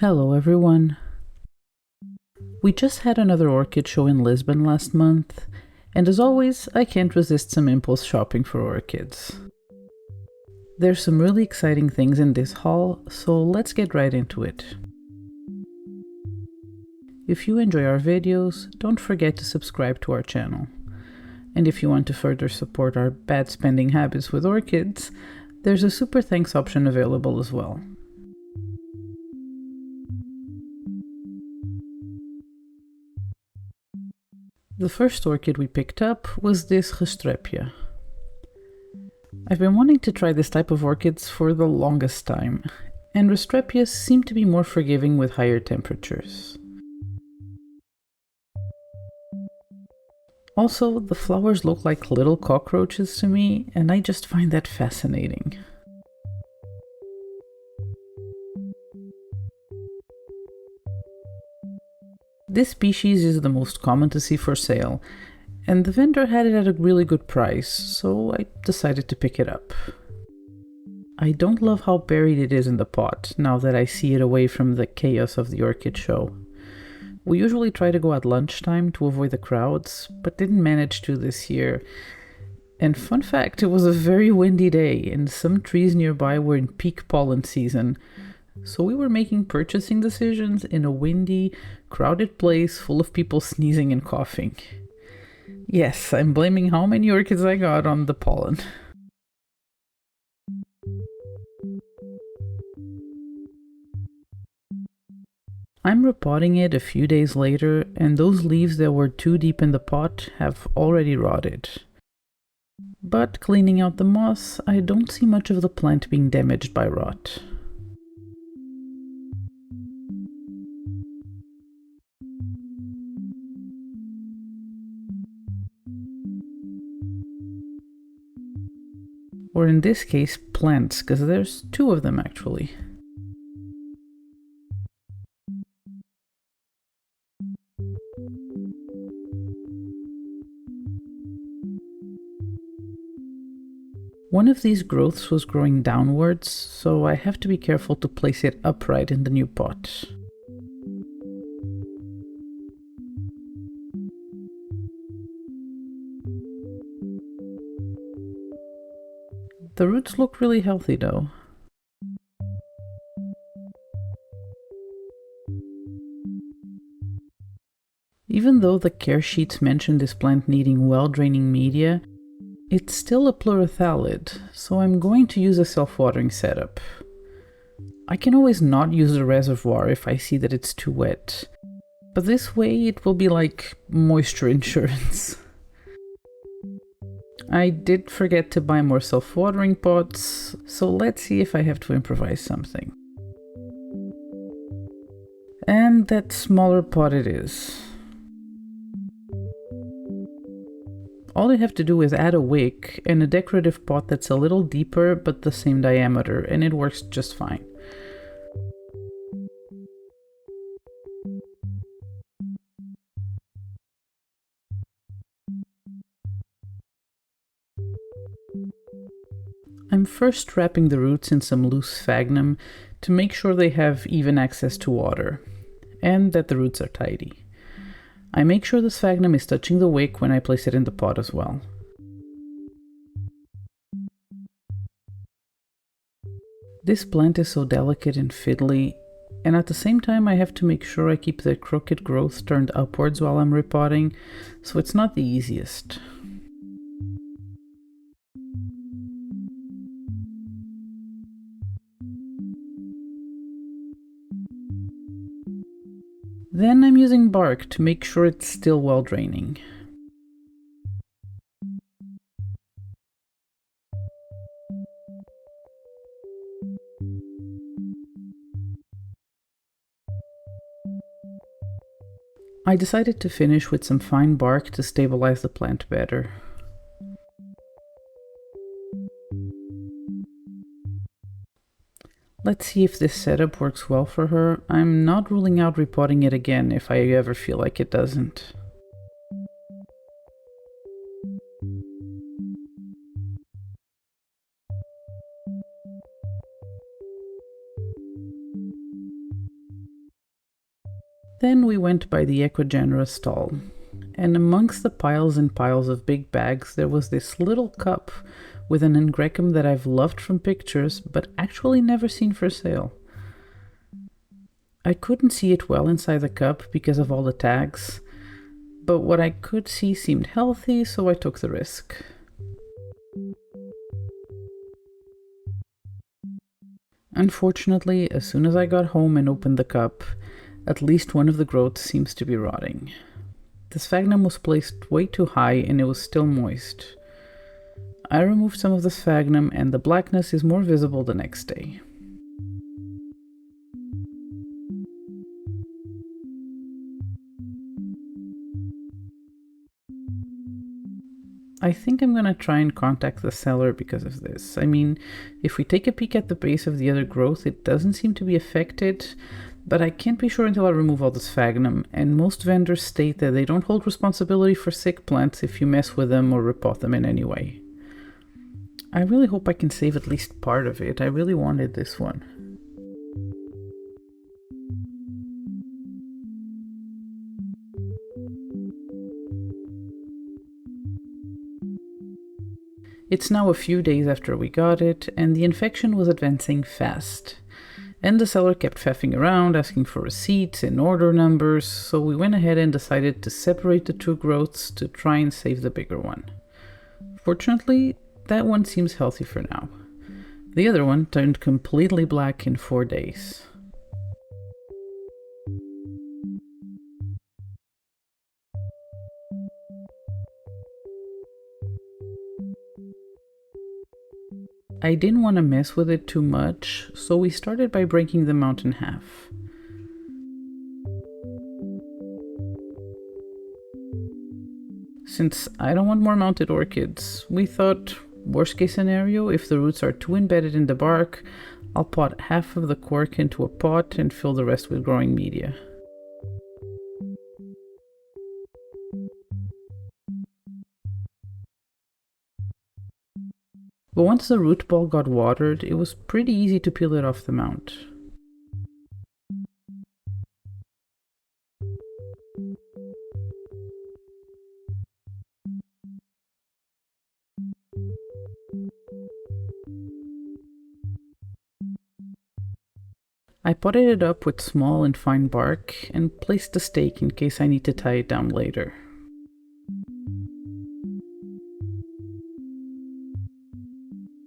Hello everyone. We just had another orchid show in Lisbon last month, and as always, I can't resist some impulse shopping for orchids. There's some really exciting things in this haul, so let's get right into it. If you enjoy our videos, don't forget to subscribe to our channel. And if you want to further support our bad spending habits with orchids, there's a super thanks option available as well. The first orchid we picked up was this Restrepia. I've been wanting to try this type of orchids for the longest time, and Restrepias seem to be more forgiving with higher temperatures. Also, the flowers look like little cockroaches to me, and I just find that fascinating. This species is the most common to see for sale, and the vendor had it at a really good price, so I decided to pick it up. I don't love how buried it is in the pot, now that I see it away from the chaos of the Orchid Show. We usually try to go at lunchtime to avoid the crowds, but didn't manage to this year. And fun fact, it was a very windy day, and some trees nearby were in peak pollen season. So we were making purchasing decisions in a windy, crowded place full of people sneezing and coughing. Yes, I'm blaming how many orchids I got on the pollen. I'm repotting it a few days later, and those leaves that were too deep in the pot have already rotted. But cleaning out the moss, I don't see much of the plant being damaged by rot. Or in this case, plants, because there's two of them actually. One of these growths was growing downwards, so I have to be careful to place it upright in the new pot. The roots look really healthy though. Even though the care sheets mention this plant needing well-draining media, it's still a pleurothallid, so I'm going to use a self-watering setup. I can always not use the reservoir if I see that it's too wet, but this way it will be like moisture insurance. I did forget to buy more self-watering pots, so let's see if I have to improvise something. And that smaller pot it is. All I have to do is add a wick and a decorative pot that's a little deeper but the same diameter, and it works just fine. I'm first wrapping the roots in some loose sphagnum to make sure they have even access to water, and that the roots are tidy. I make sure the sphagnum is touching the wick when I place it in the pot as well. This plant is so delicate and fiddly, and at the same time I have to make sure I keep the crooked growth turned upwards while I'm repotting, so it's not the easiest. Then I'm using bark to make sure it's still well draining. I decided to finish with some fine bark to stabilize the plant better. Let's see if this setup works well for her. I'm not ruling out repotting it again if I ever feel like it doesn't. Then we went by the Ecuagenera stall, and amongst the piles and piles of big bags there was this little cup with an Angraecum that I've loved from pictures but actually never seen for sale. I couldn't see it well inside the cup because of all the tags, but what I could see seemed healthy, so I took the risk. Unfortunately, as soon as I got home and opened the cup, at least one of the growths seems to be rotting. The sphagnum was placed way too high and it was still moist. I removed some of the sphagnum and the blackness is more visible the next day. I think I'm gonna try and contact the seller because of this. I mean, if we take a peek at the base of the other growth, it doesn't seem to be affected, but I can't be sure until I remove all the sphagnum, and most vendors state that they don't hold responsibility for sick plants if you mess with them or repot them in any way. I really hope I can save at least part of it. I really wanted this one. It's now a few days after we got it, and the infection was advancing fast. And the seller kept faffing around, asking for receipts and order numbers, so we went ahead and decided to separate the two growths to try and save the bigger one. Fortunately, that one seems healthy for now. The other one turned completely black in 4 days. I didn't want to mess with it too much, so we started by breaking them out in half. Since I don't want more mounted orchids, we thought, worst case scenario, if the roots are too embedded in the bark, I'll pot half of the cork into a pot and fill the rest with growing media. But once the root ball got watered, it was pretty easy to peel it off the mount. I potted it up with small and fine bark and placed a stake in case I need to tie it down later.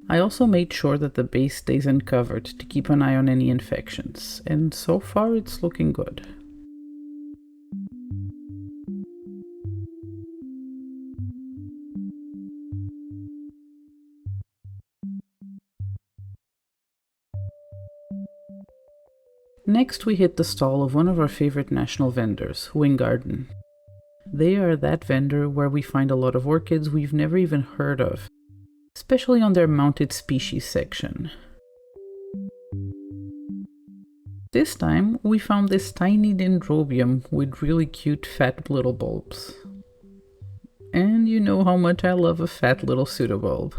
I also made sure that the base stays uncovered to keep an eye on any infections, and so far it's looking good. Next we hit the stall of one of our favorite national vendors, WinGarden. They are that vendor where we find a lot of orchids we've never even heard of, especially on their mounted species section. This time, we found this tiny Dendrobium with really cute fat little bulbs. And you know how much I love a fat little pseudobulb.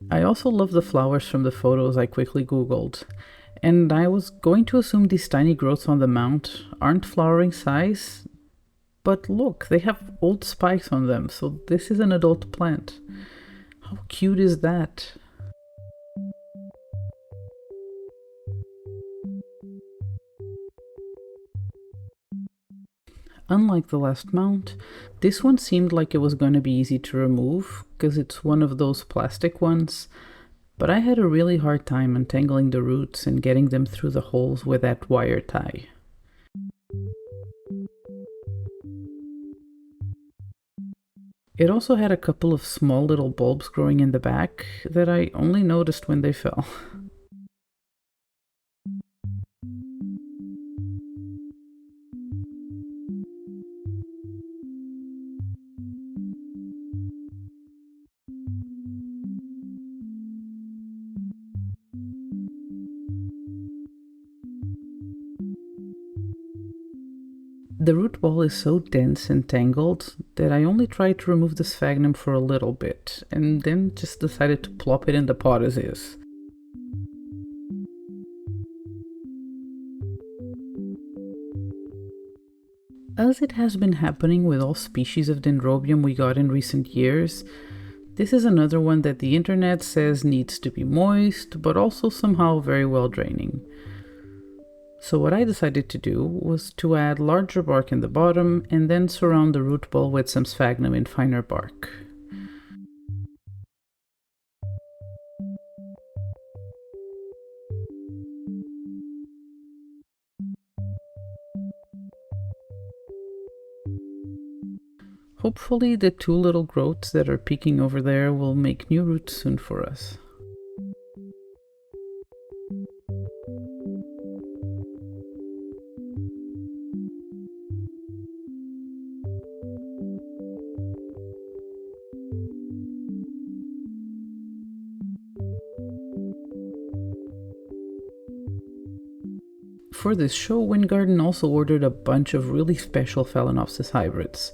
I also love the flowers from the photos I quickly googled, and I was going to assume these tiny growths on the mount aren't flowering size, but look, they have old spikes on them, so this is an adult plant. How cute is that? Unlike the last mount, this one seemed like it was going to be easy to remove, because it's one of those plastic ones, but I had a really hard time untangling the roots and getting them through the holes with that wire tie. It also had a couple of small little bulbs growing in the back that I only noticed when they fell. The root ball is so dense and tangled that I only tried to remove the sphagnum for a little bit, and then just decided to plop it in the pot as is. As it has been happening with all species of Dendrobium we got in recent years, this is another one that the internet says needs to be moist, but also somehow very well draining. So what I decided to do was to add larger bark in the bottom and then surround the root ball with some sphagnum in finer bark. Hopefully the two little growths that are peeking over there will make new roots soon for us. For this show, WinGarden also ordered a bunch of really special Phalaenopsis hybrids,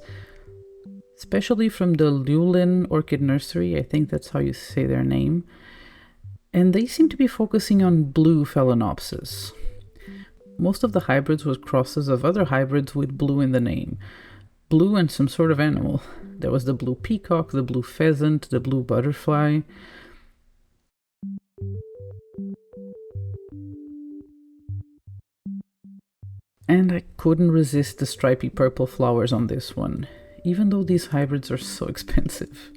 especially from the Lioulin Orchid Nursery, I think that's how you say their name, and they seem to be focusing on blue Phalaenopsis. Most of the hybrids were crosses of other hybrids with blue in the name. Blue and some sort of animal. There was the blue peacock, the blue pheasant, the blue butterfly. And I couldn't resist the stripy purple flowers on this one, even though these hybrids are so expensive.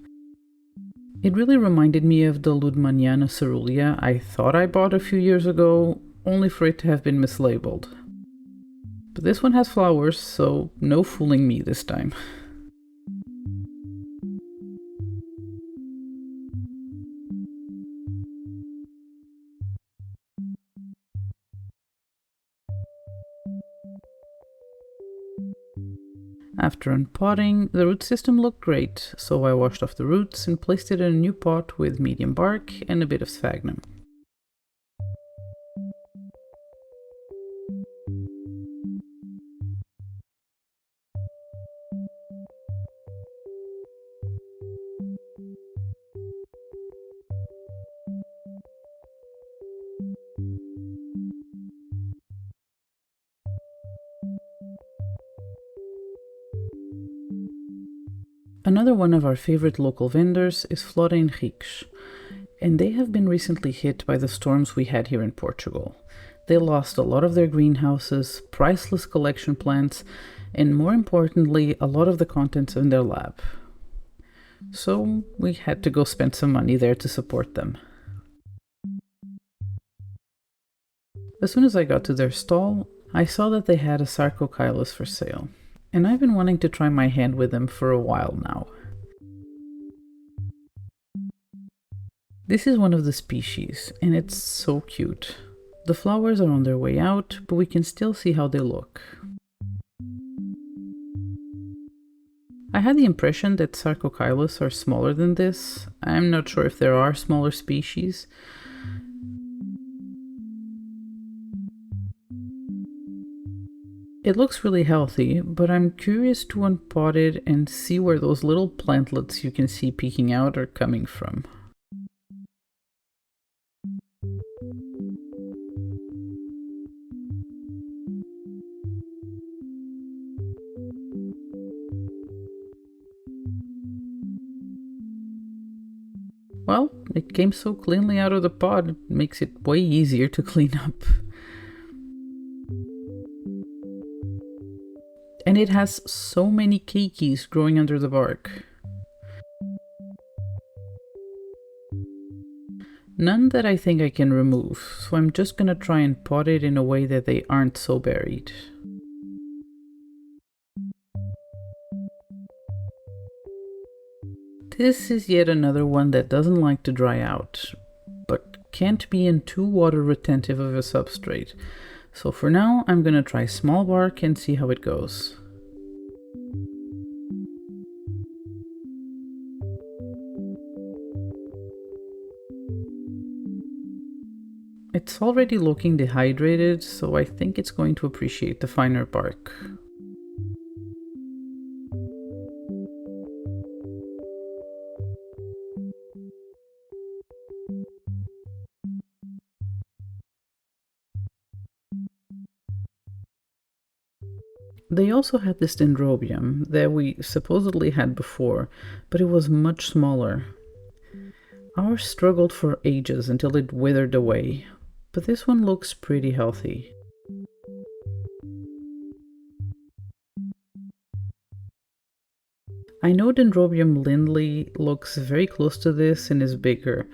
It really reminded me of the Ludmaniana cerulean I thought I bought a few years ago, only for it to have been mislabeled. But this one has flowers, so no fooling me this time. After unpotting, the root system looked great, so I washed off the roots and placed it in a new pot with medium bark and a bit of sphagnum. Another one of our favorite local vendors is Flora Henriques, and they have been recently hit by the storms we had here in Portugal. They lost a lot of their greenhouses, priceless collection plants, and more importantly, a lot of the contents in their lab. So we had to go spend some money there to support them. As soon as I got to their stall, I saw that they had a Sarcochilus for sale, and I've been wanting to try my hand with them for a while now. This is one of the species, and it's so cute. The flowers are on their way out, but we can still see how they look. I had the impression that Sarcochilus are smaller than this. I'm not sure if there are smaller species. It looks really healthy, but I'm curious to unpot it and see where those little plantlets you can see peeking out are coming from. Well, it came so cleanly out of the pot, it makes it way easier to clean up. And it has so many keikis growing under the bark. None that I think I can remove, so I'm just gonna try and pot it in a way that they aren't so buried. This is yet another one that doesn't like to dry out, but can't be in too water retentive of a substrate. So for now, I'm gonna try small bark and see how it goes. It's already looking dehydrated, so I think it's going to appreciate the finer bark. They also had this Dendrobium that we supposedly had before, but it was much smaller. Ours struggled for ages until it withered away, but this one looks pretty healthy. I know Dendrobium Lindley looks very close to this and is bigger,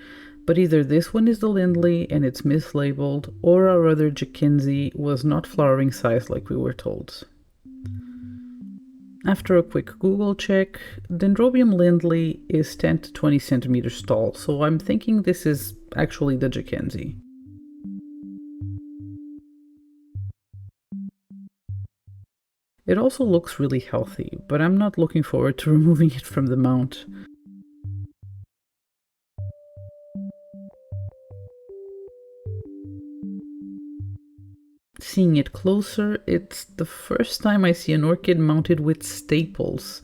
but either this one is the Lindley and it's mislabeled, or our other jenkinsii was not flowering size like we were told. After a quick Google check, Dendrobium Lindley is 10 to 20 centimeters tall, so I'm thinking this is actually the jenkinsii. It also looks really healthy, but I'm not looking forward to removing it from the mount. Seeing it closer, it's the first time I see an orchid mounted with staples.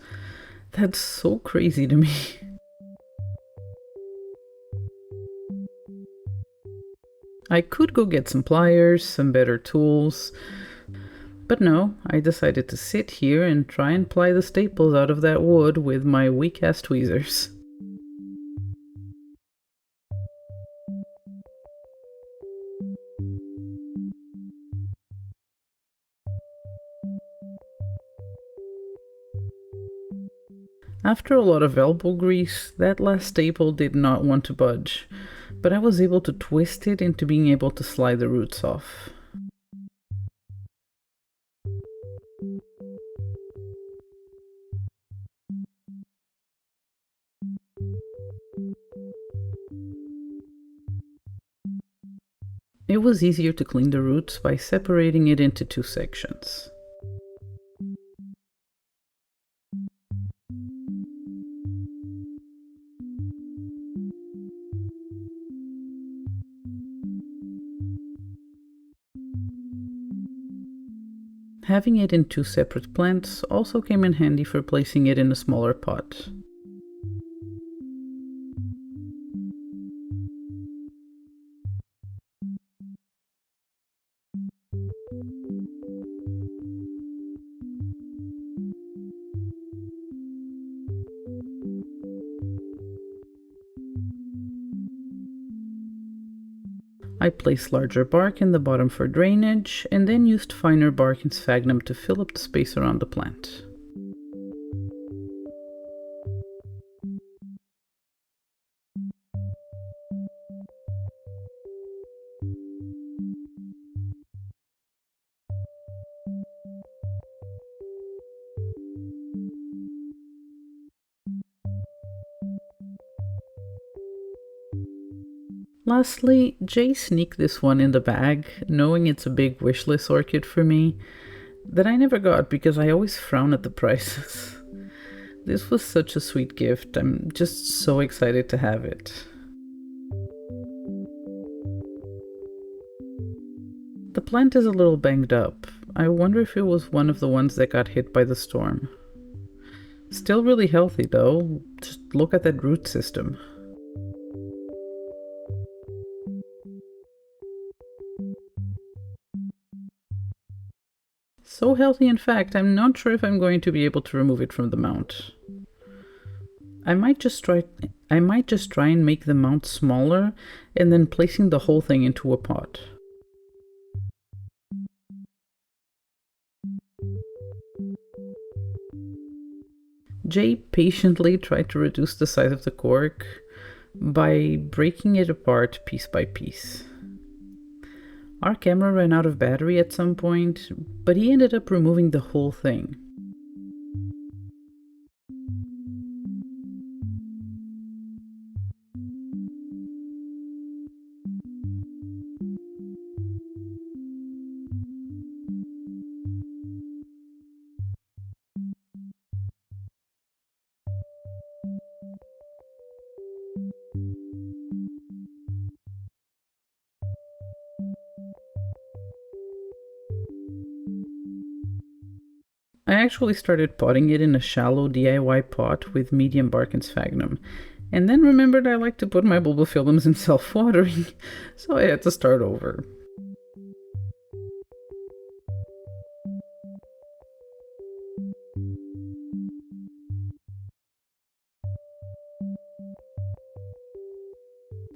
That's so crazy to me. I could go get some pliers, some better tools, but no, I decided to sit here and try and ply the staples out of that wood with my weak-ass tweezers. After a lot of elbow grease, that last staple did not want to budge, but I was able to twist it into being able to slide the roots off. It was easier to clean the roots by separating it into two sections. Having it in two separate plants also came in handy for placing it in a smaller pot. I placed larger bark in the bottom for drainage, and then used finer bark in sphagnum to fill up the space around the plant. Lastly, Jay sneaked this one in the bag, knowing it's a big wishlist orchid for me, that I never got because I always frown at the prices. This was such a sweet gift, I'm just so excited to have it. The plant is a little banged up. I wonder if it was one of the ones that got hit by the storm. Still really healthy though, just look at that root system. So healthy, in fact, I'm not sure if I'm going to be able to remove it from the mount. I might just try and make the mount smaller and then placing the whole thing into a pot. Jay patiently tried to reduce the size of the cork by breaking it apart piece by piece. Our camera ran out of battery at some point, but he ended up removing the whole thing. I actually started potting it in a shallow DIY pot with medium bark and sphagnum, and then remembered I like to put my bulbophyllums in self-watering, so I had to start over.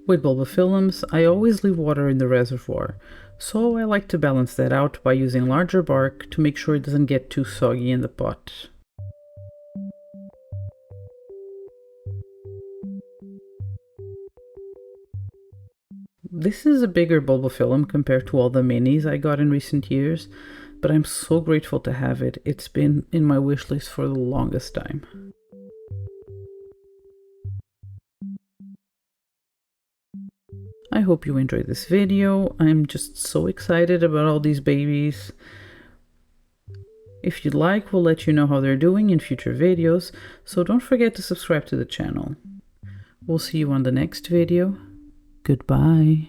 With Bulbophyllums, I always leave water in the reservoir, so I like to balance that out by using larger bark to make sure it doesn't get too soggy in the pot. This is a bigger Bulbophyllum compared to all the minis I got in recent years, but I'm so grateful to have it. It's been in my wish list for the longest time. I hope you enjoyed this video. I'm just so excited about all these babies. If you'd like, we'll let you know how they're doing in future videos, so don't forget to subscribe to the channel. We'll see you on the next video. Goodbye.